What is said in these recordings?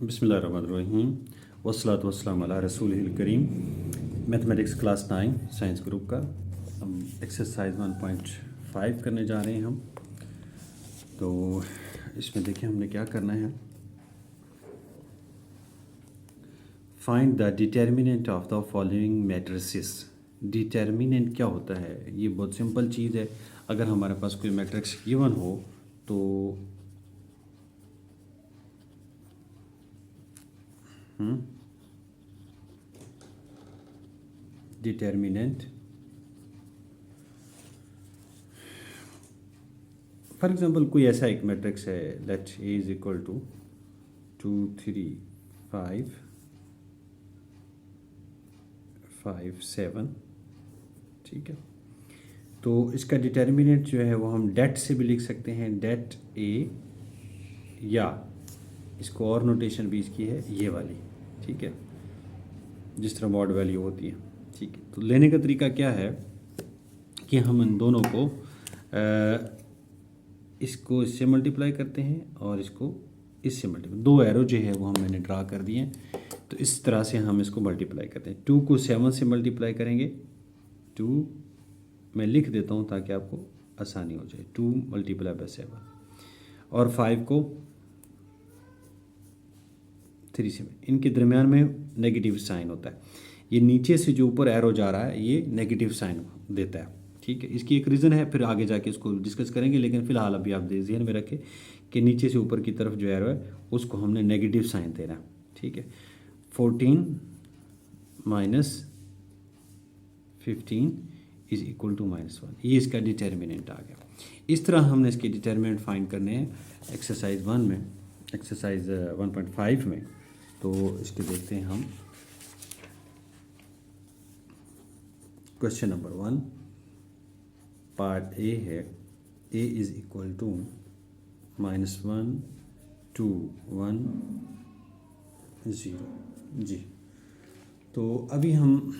बिस्मिल्लाहिर्रहमानिर्रहीम वस्सलातु वस्सलामु अला रसूलिल करीम। Mathematics class 9 science group का हम एक्सरसाइज 1.5 करने जा रहे हैं हम। तो इसमें देखिए हमने क्या करना है, find the determinant of the following matrices. Determinant क्या होता है? ये बहुत सिंपल चीज़ है। अगर हमारे पास कोई मैट्रिक्स गिवन हो तो डिटर्मिनेंट, फॉर एग्जांपल कोई ऐसा एक मैट्रिक्स है, let A is equal to 2 3 5 5 7, ठीक है। तो इसका डिटर्मिनेंट जो है वो हम डेट से भी लिख सकते हैं, डेट ए, या इसको और नोटेशन भी इसकी है ये वाली, ठीक है, जिस तरह मॉड वैल्यू होती है, ठीक है। तो लेने का तरीका क्या है कि हम इन दोनों को इसको इससे मल्टीप्लाई करते हैं और इसको इससे मल्टीप्लाई, दो एरो जो है वो हम मैंने ड्रा कर दिए हैं। तो इस तरह से हम इसको मल्टीप्लाई करते हैं। 2 को 7 से मल्टीप्लाई करेंगे, 2 मैं लिख देता हूँ ताकि आपको आसानी हो जाए, 2 मल्टीप्लाई बाय 7, और 5 को 3 से, इनके दरमियान में नेगेटिव साइन होता है। ये नीचे से जो ऊपर एरो जा रहा है ये नेगेटिव साइन देता है, ठीक है। इसकी एक रीज़न है, फिर आगे जाके इसको डिस्कस करेंगे, लेकिन फिलहाल अभी आप ध्यान में रखें कि नीचे से ऊपर की तरफ जो एरो है उसको हमने नेगेटिव साइन देना है, ठीक है। 14 माइनस 15 इज इक्वल टू -1, ये इसका डिटर्मिनेंट आ गया। इस तरह हमने इसके डिटर्मिनेंट फाइंड करने हैं एक्सरसाइज 1 में, एक्सरसाइज 1.5 में। तो इसके देखते हैं हम। क्वेश्चन नंबर 1 पार्ट ए है, ए इज इक्वल टू -1 2 1 0 जी। तो अभी हम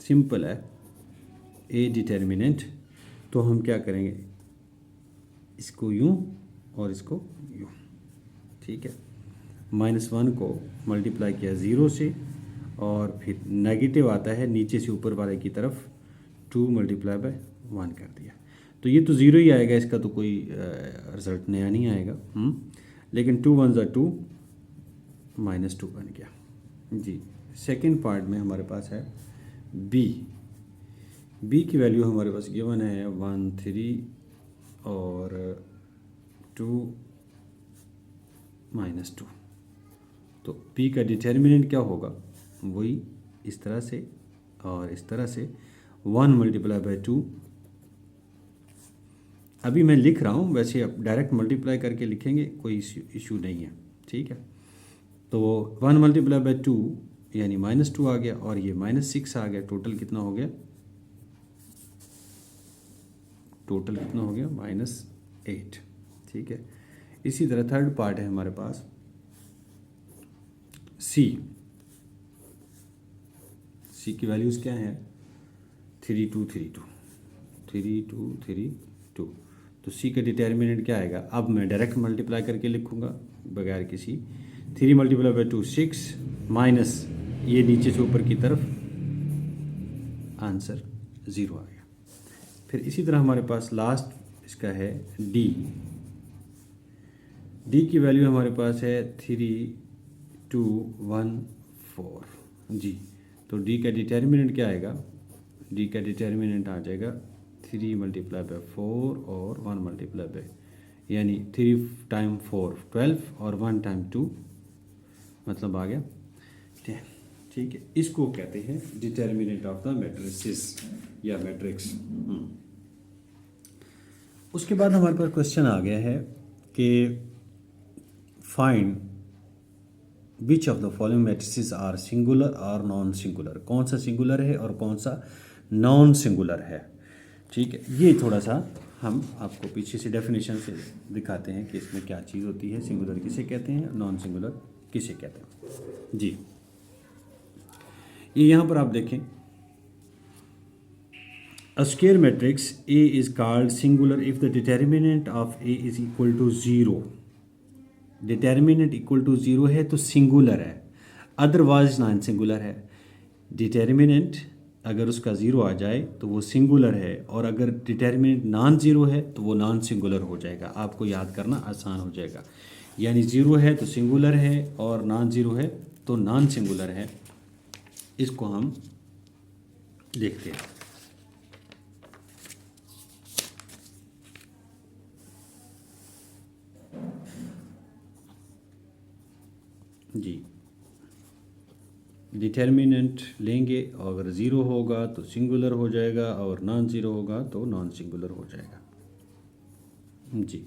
सिंपल है ए डिटर्मिनेंट, तो हम क्या करेंगे, इसको यूं और इसको यूं, ठीक है। -1 को मल्टीप्लाई किया 0 से, और फिर नेगेटिव आता है नीचे से ऊपर वाले की तरफ, 2 मल्टीप्लाई बाय 1 कर दिया। तो ये तो 0 ही आएगा, इसका तो कोई रिजल्ट नया नहीं आएगा। लेकिन 2 1 = 2, -2 बन गया जी। सेकंड पार्ट में हमारे पास है बी। बी की वैल्यू हमारे पास गिवन है 1 3 और 2 -2। तो बी का डिटर्मिनेंट क्या होगा, वही इस तरह से और इस तरह से, 1 मल्टीप्लाई बाय 2। अभी मैं लिख रहा हूँ, वैसे आप डायरेक्ट मल्टीप्लाई करके लिखेंगे, कोई इशू नहीं है, ठीक है। तो 1 मल्टीप्लाई बाय 2 यानी -2 आ गया, और ये -6 आ गया। टोटल कितना हो गया, टोटल कितना हो गया, -8, ठीक है। इसी तरह थर्ड पार्ट है हमारे पास सी। सी की वैल्यूज़ क्या है, 3 2 3 2 3 2 3 2। तो सी का डिटर्मिनेंट क्या आएगा, अब मैं डायरेक्ट मल्टीप्लाई करके लिखूंगा बगैर किसी, 3 मल्टीप्लाई बाय 2 6, माइनस ये नीचे से ऊपर की तरफ, आंसर 0 आ गया। फिर इसी तरह हमारे पास लास्ट इसका है डी। डी की वैल्यू हमारे पास है 3 2 1 4 जी। तो डी का डिटर्मिनेंट क्या आएगा, डी का डिटर्मिनेंट आ जाएगा 3 मल्टीप्लाई बाय 4 और 1 मल्टीप्लाई बाय, यानी 3 टाइम 4 12 और 1 टाइम 2, मतलब आ गया 10, ठीक है। इसको कहते हैं डिटर्मिनेंट ऑफ द मैट्रिसेस या मैट्रिक्स। उसके बाद हमारे पास क्वेश्चन आ गया है कि find which of the following matrices are singular और नॉन सिंगुलर। कौन सा सिंगुलर है और कौन सा नॉन सिंगुलर है, ठीक है। ये थोड़ा सा हम आपको पीछे से डेफिनेशन से दिखाते हैं कि इसमें क्या चीज़ होती है, सिंगुलर किसे कहते हैं, नॉन सिंगुलर किसे कहते हैं जी। ये यहाँ पर आप देखें, a square matrix A is called singular if the determinant of A is equal to 0. Determinant equal to zero है तो सिंगुलर है, अदरवाइज नॉन सिंगुलर है। डिटर्मिनेंट अगर उसका ज़ीरो आ जाए तो वो सिंगुलर है, और अगर डिटर्मिनेंट नॉन ज़ीरो है तो वो नॉन सिंगुलर हो जाएगा। आपको याद करना आसान हो जाएगा। यानी ज़ीरो है तो सिंगुलर है, और नॉन ज़ीरो है तो नॉन सिंगुलर है। इसको हम देखते हैं। जी, डिटर्मिनेंट लेंगे, और अगर ज़ीरो होगा तो सिंगुलर हो जाएगा, और नॉन ज़ीरो होगा तो नॉन सिंगुलर हो जाएगा। जी,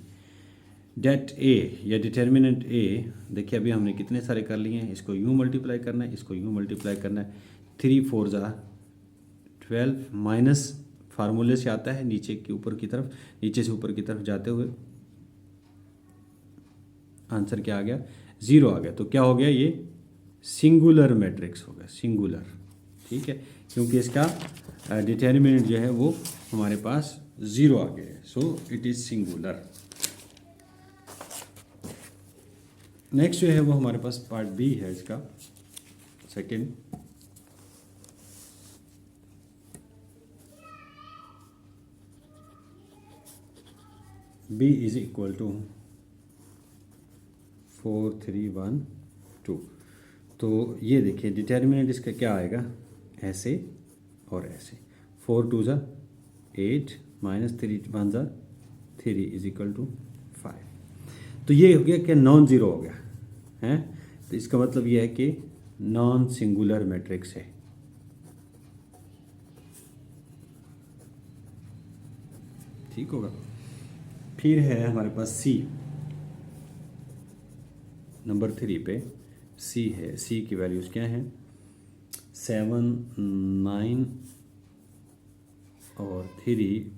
डेट ए या डिटर्मिनेंट ए, देखिए अभी हमने कितने सारे कर लिए हैं। इसको यूँ मल्टीप्लाई करना है, इसको यूँ मल्टीप्लाई करना है। 3 4 ज़ा 12 माइनस फार्मूले से आता है नीचे के ऊपर की तरफ, नीचे से ऊपर की तरफ जाते हुए आंसर क्या आ गया? ज़ीरो आ गया। तो क्या हो गया? ये सिंगुलर मैट्रिक्स हो गया, सिंगुलर। ठीक है, क्योंकि इसका डिटर्मिनेंट जो है वो हमारे पास ज़ीरो आ गया है, so it is singular. Next जो है वो हमारे पास पार्ट बी है इसका, second. B is equal to 4 3 1 2। तो ये देखिए डिटर्मिनेंट इसका क्या आएगा? ऐसे और ऐसे। 4 2 ज़ा 8 माइनस 3 1 ज़ा 3 इज इक्वल टू 5। तो ये हो गया कि नॉन ज़ीरो हो गया है। तो इसका मतलब ये है कि नॉन सिंगुलर मैट्रिक्स है। ठीक होगा। फिर है हमारे पास सी, नंबर 3 पे सी है। सी की वैल्यूज़ क्या हैं? 7 9 और 3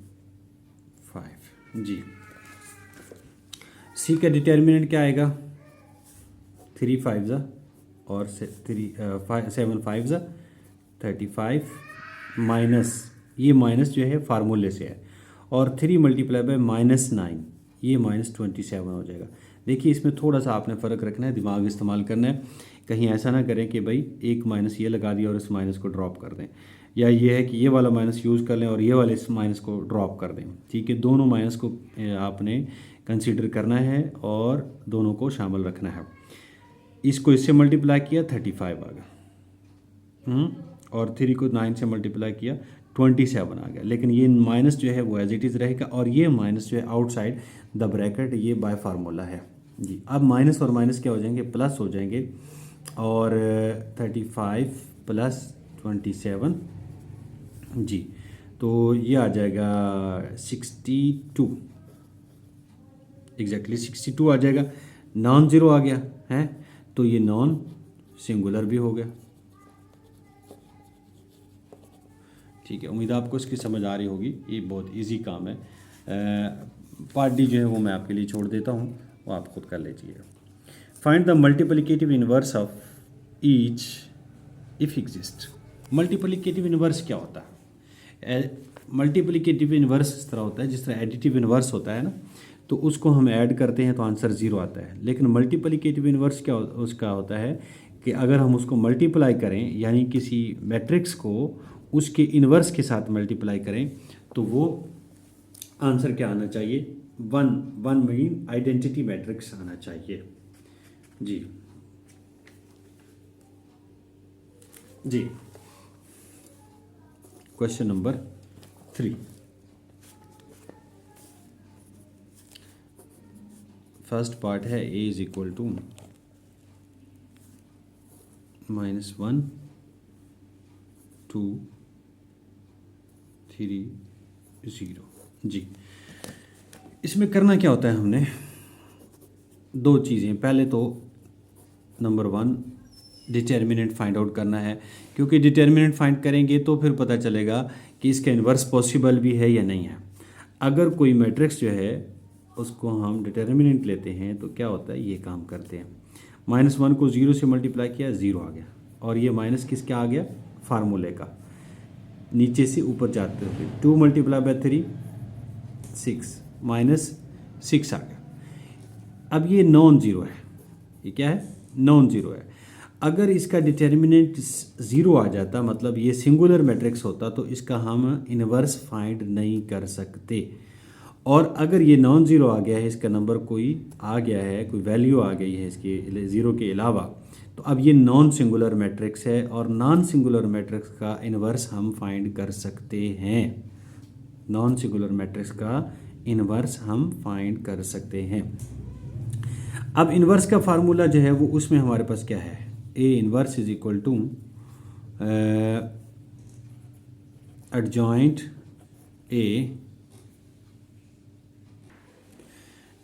5। जी, सी का डिटर्मिनेंट क्या आएगा? 3 5 ज़ा और 7 5 ज़ा 35 माइनस, ये माइनस जो है फार्मूले से है, और 3 मल्टीप्लाई बाय -9, ये -27 हो जाएगा। देखिए इसमें थोड़ा सा आपने फ़र्क रखना है, दिमाग इस्तेमाल करना है। कहीं ऐसा ना करें कि भाई एक माइनस ये लगा दिया और इस माइनस को ड्रॉप कर दें, या ये है कि ये वाला माइनस यूज़ कर लें और ये वाले इस माइनस को ड्रॉप कर दें। ठीक है, दोनों माइनस को आपने कंसीडर करना है और दोनों को शामिल रखना है। इसको इससे मल्टीप्लाई किया 35 आ गया, और 3 को 9 से मल्टीप्लाई किया 27 आ गया। लेकिन ये माइनस जो है वो एज इट इज़ रहेगा, और ये माइनस जो है आउटसाइड द ब्रैकेट, ये बाय फार्मूला है। जी, अब माइनस और माइनस क्या हो जाएंगे? प्लस हो जाएंगे, और 35 प्लस 27, जी, तो ये आ जाएगा 62, एग्जैक्टली 62 आ जाएगा। नॉन ज़ीरो आ गया है, तो ये नॉन सिंगुलर भी हो गया। ठीक है, उम्मीद आपको इसकी समझ आ रही होगी। ये बहुत इजी काम है। पार्ट डी जो है वो मैं आपके लिए छोड़ देता हूँ, वो आप खुद कर लीजिएगा। Find the multiplicative inverse of each if exist. Multiplicative inverse क्या होता है? मल्टीप्लिकेटिव इनवर्स इस तरह होता है जिस तरह एडिटिव इनवर्स होता है ना, तो उसको हम ऐड करते हैं तो आंसर ज़ीरो आता है। लेकिन मल्टीप्लिकेटिव इनवर्स क्या उसका होता है कि अगर हम उसको मल्टीप्लाई करें, यानी किसी मैट्रिक्स को उसके इन्वर्स के साथ मल्टीप्लाई करें, तो वो आंसर क्या आना चाहिए? 1 मीन आइडेंटिटी मैट्रिक्स आना चाहिए। जी जी, क्वेश्चन नंबर 3। फर्स्ट पार्ट है a इज इक्वल टू -1 2 3 0। जी, इसमें करना क्या होता है? हमने दो चीज़ें, पहले तो नंबर 1 डिटर्मिनेंट फाइंड आउट करना है, क्योंकि डिटर्मिनेंट फाइंड करेंगे तो फिर पता चलेगा कि इसका इन्वर्स पॉसिबल भी है या नहीं है। अगर कोई मैट्रिक्स जो है उसको हम डिटर्मिनेंट लेते हैं तो क्या होता है, ये काम करते हैं। -1 को 0 से मल्टीप्लाई किया, 0 आ गया, और ये माइनस किसका आ गया? फार्मूले का, नीचे से ऊपर जाते हुए 2 मल्टीप्लाई बाय 3 6 -6 आ गया। अब ये नॉन ज़ीरो है, ये क्या है, नॉन ज़ीरो है। अगर इसका डिटर्मिनेंट ज़ीरो आ जाता, मतलब ये सिंगुलर मैट्रिक्स होता, तो इसका हम इन्वर्स फाइंड नहीं कर सकते। और अगर ये नॉन ज़ीरो आ गया है, इसका नंबर कोई आ गया है, कोई वैल्यू आ गई है इसके ज़ीरो के अलावा, तो अब ये नॉन सिंगुलर मैट्रिक्स है, और नॉन सिंगुलर मैट्रिक्स का इन्वर्स हम फाइंड कर सकते हैं। नॉन सिंगुलर मैट्रिक्स का इन्वर्स हम फाइंड कर सकते हैं। अब इन्वर्स का फार्मूला जो है वो उसमें हमारे पास क्या है, A inverse is equal to adjoint A,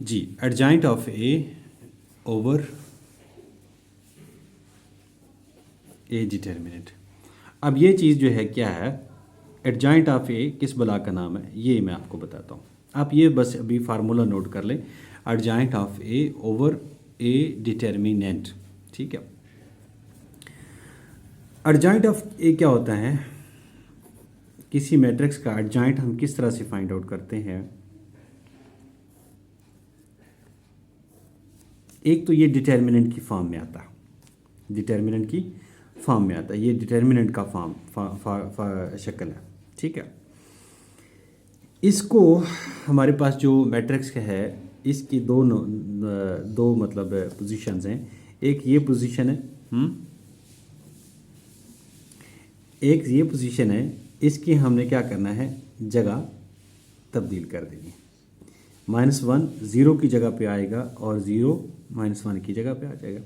जी, adjoint of A over A determinant. अब ये चीज़ जो है क्या है, एडजॉइंट ऑफ ए किस बला का नाम है, ये मैं आपको बताता हूँ। आप ये बस अभी फार्मूला नोट कर लें, adjoint of A over A determinant, ठीक है। एडजॉइंट ऑफ ए क्या होता है, किसी मैट्रिक्स का एडजॉइंट हम किस तरह से फाइंड आउट करते हैं। एक तो ये डिटर्मिनेंट की फॉर्म में आता है, डिटर्मिनेंट की फॉर्म में आता है, ये डिटर्मिनेंट का फॉर्म शक्ल है, ठीक है। इसको हमारे पास जो मैट्रिक्स है इसकी दो मतलब पोजीशंस हैं। एक ये पोजीशन है, एक ये पोजीशन है, इसकी हमने क्या करना है, जगह तब्दील कर देनी है। -1 ज़ीरो की जगह पे आएगा और ज़ीरो -1 की जगह पे आ जाएगा।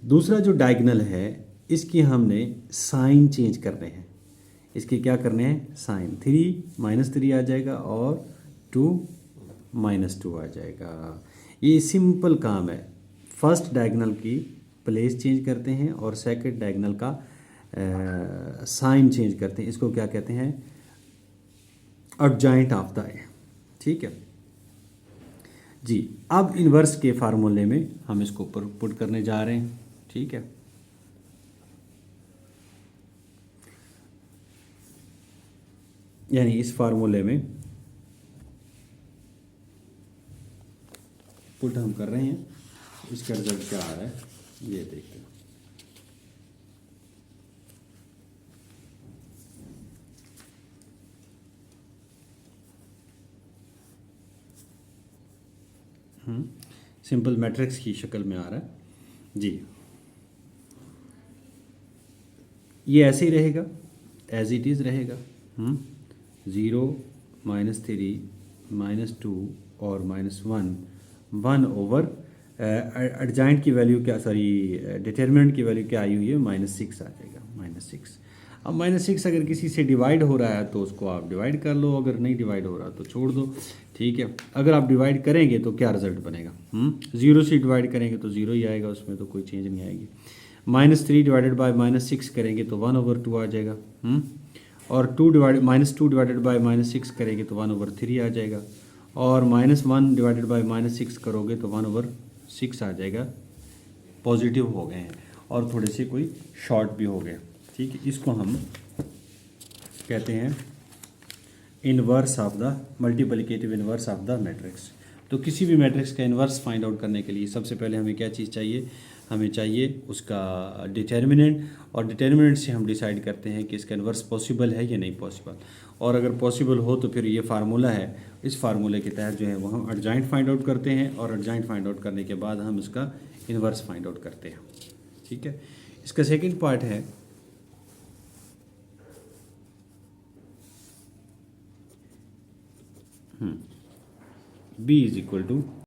दूसरा जो डायगोनल है इसकी हमने साइन चेंज करने हैं, इसके क्या करने हैं, साइन, 3 -3 आ जाएगा और 2 -2 आ जाएगा। ये सिंपल काम है। फर्स्ट डायगोनल की प्लेस चेंज करते हैं और सेकंड डायगोनल का साइन चेंज करते हैं, इसको क्या कहते हैं, एडजॉइंट ऑफ द ए, ठीक है जी। अब इन्वर्स के फार्मूले में हम इसको पुट करने जा रहे हैं, ठीक है। यानी इस फार्मूले में पुट हम कर रहे हैं, इसका रिजल्ट क्या आ रहा है ये देखते हैं। सिंपल मैट्रिक्स की शक्ल में आ रहा है जी। ये ऐसे ही रहेगा, एज इट इज़ रहेगा। 0 -3 -2 और -1 ओवर एडजॉइंट की वैल्यू क्या, सॉरी डिटर्मिनेंट की वैल्यू क्या आई हुई है, -6 आ जाएगा, -6। अब -6 अगर किसी से डिवाइड हो रहा है तो उसको आप डिवाइड कर लो, अगर नहीं डिवाइड हो रहा तो छोड़ दो, ठीक है। अगर आप डिवाइड करेंगे तो क्या रिजल्ट बनेगा, 0 से डिवाइड करेंगे तो 0 ही आएगा, उसमें तो कोई चेंज नहीं आएगी। -3 डिवाइडेड बाय -6 करेंगे तो 1/2 आ जाएगा, और -2 डिवाइडेड बाय -6 करेंगे तो 1/3 आ जाएगा, और -1 डिवाइडेड बाय -6 करोगे तो 1/6 आ जाएगा। पॉजिटिव हो गए हैं और थोड़े से कोई शॉर्ट भी हो गए, ठीक है। इसको हम कहते हैं inverse of the multiplicative inverse of the matrix. तो किसी भी मैट्रिक्स का इन्वर्स फाइंड आउट करने के लिए सबसे पहले हमें क्या चीज़ चाहिए, हमें चाहिए उसका डिटर्मिनेंट, और डिटर्मिनेंट से हम डिसाइड करते हैं कि इसका इन्वर्स पॉसिबल है या नहीं पॉसिबल। और अगर पॉसिबल हो तो फिर ये फार्मूला है, इस फार्मूले के तहत जो है वो हम एडजॉइंट फाइंड आउट करते हैं, और एडजॉइंट फाइंड आउट करने के बाद हम इसका इन्वर्स फाइंड आउट करते हैं, ठीक है। इसका सेकेंड पार्ट है B =